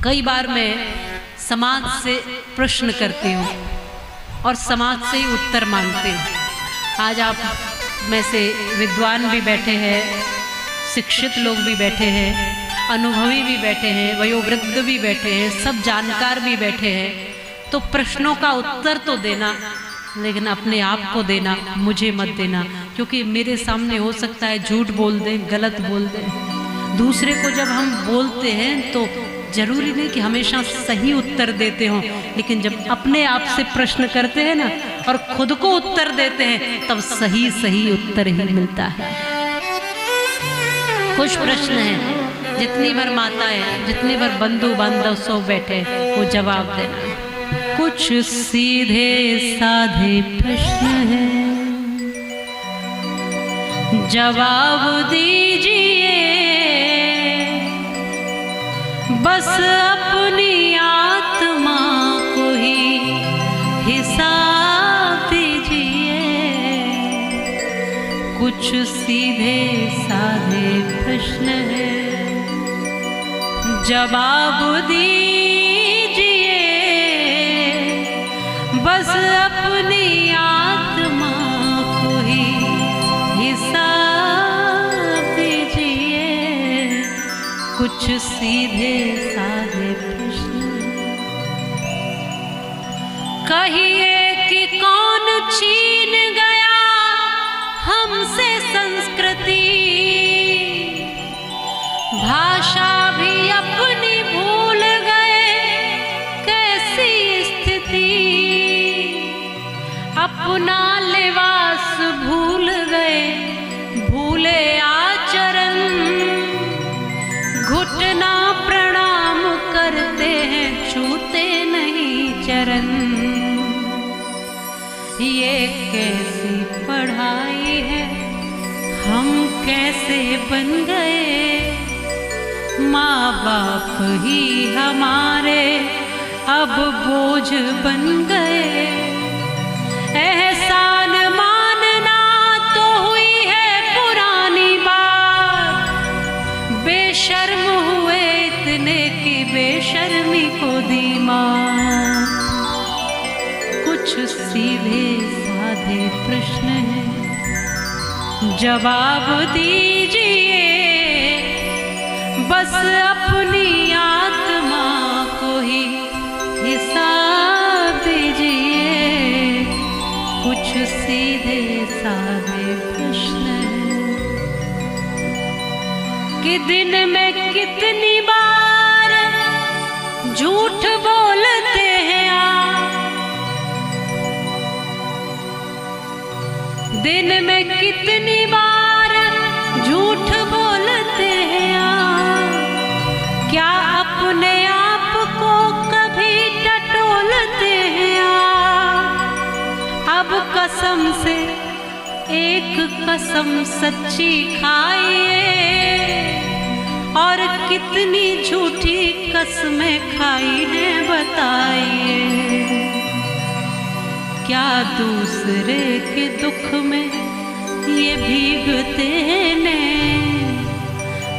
कई बार मैं समाज से प्रश्न करती हूँ और समाज से ही उत्तर मांगती हूँ। आज आप में से विद्वान भी बैठे हैं, शिक्षित लोग भी बैठे हैं, अनुभवी भी बैठे हैं, वयोवृद्ध भी बैठे हैं, सब जानकार भी बैठे हैं। तो प्रश्नों का उत्तर तो देना, लेकिन अपने आप को देना, मुझे मत देना, क्योंकि मेरे सामने हो सकता है झूठ बोल दें, गलत बोल दें। दूसरे को जब हम बोलते हैं तो जरूरी नहीं कि हमेशा सही उत्तर देते हों, लेकिन जब अपने आप से प्रश्न करते हैं ना और खुद को उत्तर देते हैं तब सही सही उत्तर ही मिलता है। कुछ प्रश्न हैं, जितनी बार माताएं, जितनी बार बंधु बांधव सब बैठे वो जवाब देना। कुछ सीधे साधे प्रश्न हैं, जवाब दीजिए, बस अपनी आत्मा को ही हिसाब दीजिए। कुछ सीधे साधे प्रश्न हैं, जवाब दीजिए, बस अपनी आत्मा को ही हिसाब दीजिए। कुछ सीधे साधे प्रश्न, कहिए कि कौन छीन गया हमसे संस्कृति, भाषा भी अपनी भूल गए, कैसी स्थिति। अपना लिबास भूल गए, भूले आचरण, घुटना प्रणाम करते हैं, छूते नहीं चरण। ये कैसी पढ़ाई है, हम कैसे बन गए, माँ बाप ही हमारे अब बोझ बन गए। एहसान मानना तो हुई है पुरानी बात, बेशर्म हुए इतने की बेशर्मी को दी मात। कुछ सीधे साधे प्रश्न हैं, जवाब दीजिए, बस अपनी आत्मा को ही हिसाब दीजिए। कुछ सीधे साधे प्रश्न हैं, कि दिन में कितनी बार झूठ बोलते हैं आप, दिन में कितनी बार झूठ बोलते हैं आप। क्या अपने आप को कभी टटोलते हैं आप। अब कसम से एक कसम सच्ची खाइए, और कितनी झूठी कसमें खाई हैं बताइए। क्या दूसरे के दुख में ये भीगते हैं,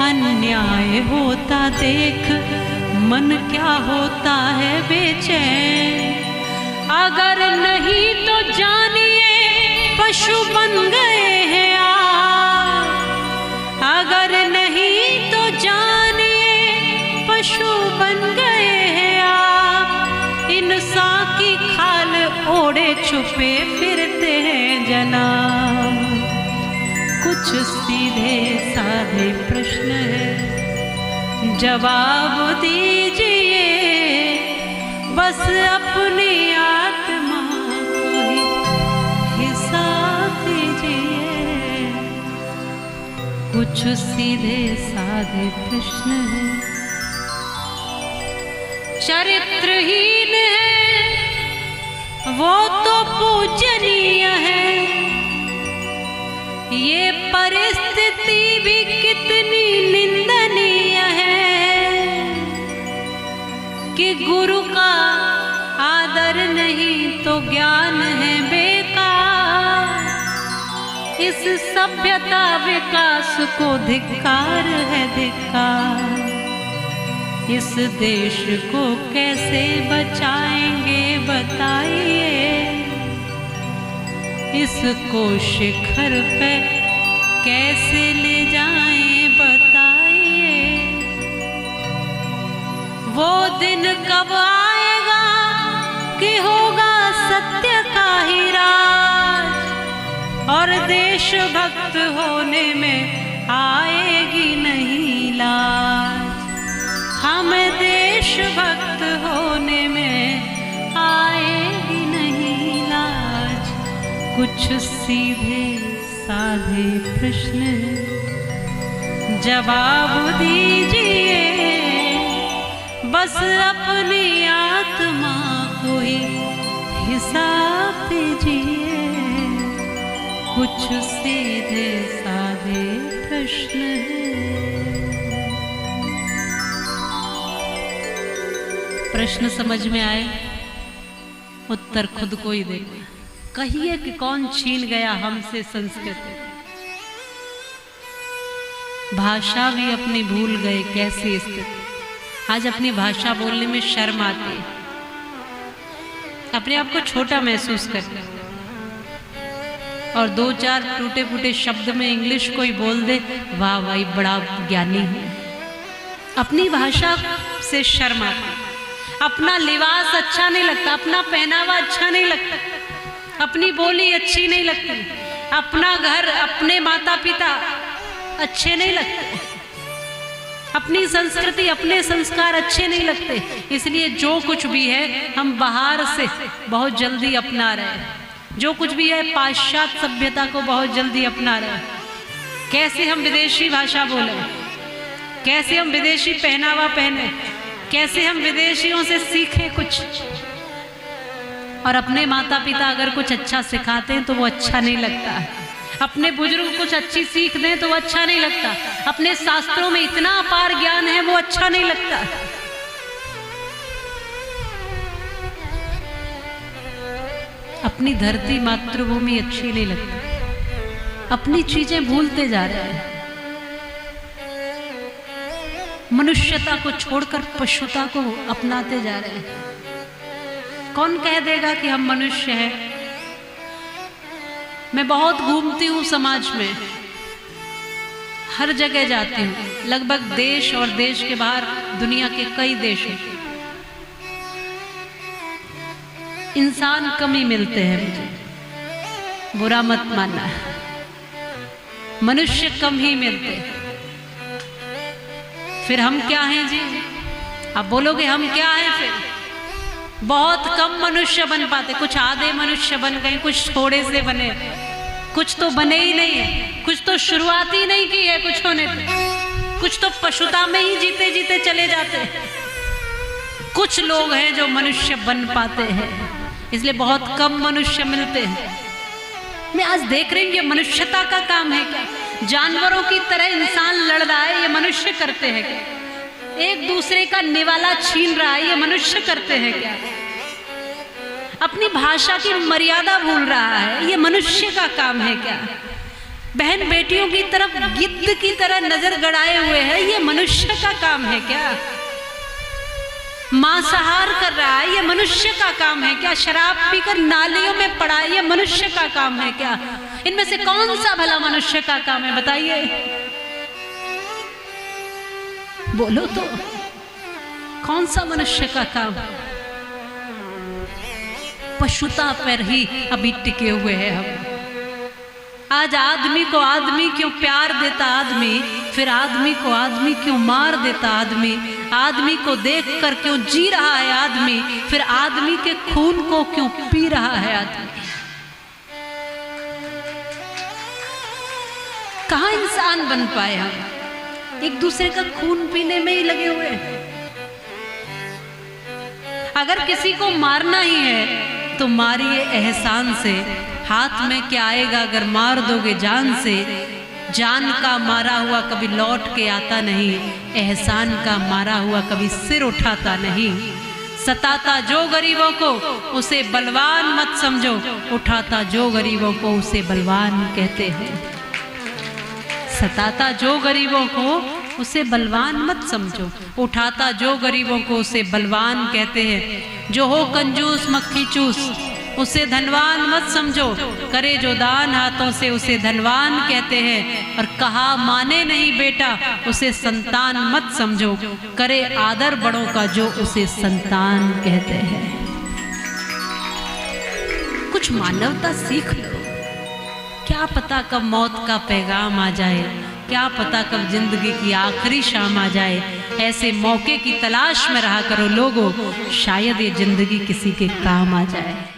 अन्याय होता देख मन क्या होता है बेचैन। अगर नहीं तो जानिए पशु बन गए हैं आप, अगर नहीं तो जानिए पशु बन गए हैं आप। इंसान की खाल ओढ़े छुपे फिरते हैं जनाब। कुछ सीधे साधे प्रश्न हैं, जवाब दीजिए, बस अपनी आत्मा को ही हिसाब दीजिए। कुछ सीधे साधे प्रश्न हैं, चरित्रहीन है वो तो पूजनीय है, ये परिस्थिति भी कितनी निंदनीय है, कि गुरु का आदर नहीं तो ज्ञान है बेकार। इस सभ्यता विकास को धिक्कार है धिक्कार। इस देश को कैसे बचाएंगे बताइए, इसको शिखर पे कैसे ले जाएं बताइए। वो दिन कब आएगा कि होगा सत्य का ही राज, और देशभक्त होने में आएगी नहीं लाज। हम देशभक्त होने में आएगी नहीं लाज। कुछ सीधे साधे प्रश्न जवाब दीजिए, बस अपनी आत्मा को ही हिसाब दीजिए। कुछ सीधे साधे प्रश्न हैं। प्रश्न समझ में आए, उत्तर खुद को ही देना। कहिए कि कौन छीन गया हमसे संस्कृति। भाषा भी अपनी भूल गए, कैसी स्थिति। आज अपनी भाषा बोलने में शर्म आती है, अपने आप को छोटा महसूस करते, और दो चार टूटे फूटे शब्द में इंग्लिश कोई बोल दे, वाह भाई बड़ा ज्ञानी है। अपनी भाषा से शर्म आती, अपना लिबास अच्छा नहीं लगता, अपना पहनावा अच्छा नहीं लगता, अपनी बोली अच्छी नहीं लगती, अपना घर, अपने माता पिता अच्छे नहीं लगते, अपनी संस्कृति, अपने संस्कार अच्छे नहीं लगते। इसलिए जो कुछ भी है हम बाहर से बहुत जल्दी अपना रहे हैं, जो कुछ भी है पाश्चात्य सभ्यता को बहुत जल्दी अपना रहे हैं। कैसे हम विदेशी भाषा बोले, कैसे हम विदेशी पहनावा पहने, कैसे हम विदेशियों से सीखें कुछ, और अपने माता पिता अगर कुछ अच्छा सिखाते हैं तो वो अच्छा नहीं लगता। अपने बुजुर्ग कुछ अच्छी सीख दें तो वो अच्छा नहीं लगता। अपने शास्त्रों में इतना अपार ज्ञान है वो अच्छा नहीं लगता। अपनी धरती मातृभूमि अच्छी नहीं लगती। अपनी चीजें भूलते जा रहे हैं। मनुष्यता को छोड़कर पशुता को अपनाते जा रहे हैं। कौन कह देगा कि हम मनुष्य हैं? मैं बहुत घूमती हूँ समाज में, हर जगह जाती हूँ, लगभग देश और देश के बाहर दुनिया के कई देशों। इंसान कम ही मिलते हैं मुझे, बुरा मत मानना, मनुष्य कम ही मिलते हैं। फिर हम क्या हैं जी? आप बोलोगे हम क्या हैं? फिर बहुत कम मनुष्य बन पाते। कुछ आधे मनुष्य बन गए, कुछ थोड़े से बने, कुछ तो बने ही नहीं है, कुछ तो शुरुआत ही नहीं की है कुछ होने तो, कुछ तो पशुता में ही जीते जीते चले जाते हैं। कुछ लोग हैं जो मनुष्य बन पाते हैं, इसलिए बहुत कम मनुष्य मिलते हैं। मैं आज देख रही हूँ ये मनुष्यता का काम है क्या? जानवरों की तरह इंसान लड़ रहा है, ये मनुष्य करते हैं क्या? एक दूसरे का निवाला छीन रहा है, ये मनुष्य करते हैं क्या? अपनी भाषा की मर्यादा भूल रहा है, ये मनुष्य का काम है क्या? बहन बेटियों की तरफ गिद्ध की तरह नजर गड़ाए हुए है, ये मनुष्य का काम है क्या? मांसाहार कर रहा है, ये मनुष्य का काम है क्या? शराब पीकर नालियों में पड़ा है, ये मनुष्य का काम है क्या? इनमें से कौन सा भला मनुष्य का काम है बताइए? बोलो तो, कौन सा मनुष्य का काम? पशुता पर ही अभी टिके हुए हैं हम। आज आदमी को आदमी क्यों प्यार देता आदमी, फिर आदमी को आदमी क्यों मार देता आदमी, आदमी को देखकर क्यों जी रहा है आदमी, फिर आदमी के खून को क्यों पी रहा है आदमी। कहाँ इंसान बन पाए हम? एक दूसरे का खून पीने में ही लगे हुए हैं। अगर किसी को मारना ही है तो मारिए एहसान से, हाथ में क्या आएगा अगर मार दोगे जान से। जान का मारा हुआ कभी लौट के आता नहीं, एहसान का मारा हुआ कभी सिर उठाता नहीं। सताता जो गरीबों को उसे बलवान मत समझो, उठाता जो गरीबों को उसे बलवान कहते हैं। सताता जो गरीबों को उसे बलवान मत समझो। उठाता जो गरीबों को उसे बलवान कहते हैं। जो हो कंजूस मक्खी चूस उसे धनवान मत समझो। करे जो दान हाथों से उसे धनवान कहते हैं। और कहा माने नहीं बेटा उसे संतान मत समझो। करे आदर बड़ों का जो उसे संतान कहते हैं। कुछ मानवता सीख लो। क्या पता कब मौत का पैगाम आ जाए, क्या पता कब जिंदगी की आखिरी शाम आ जाए। ऐसे मौके की तलाश में रहा करो लोगों, शायद ये जिंदगी किसी के काम आ जाए।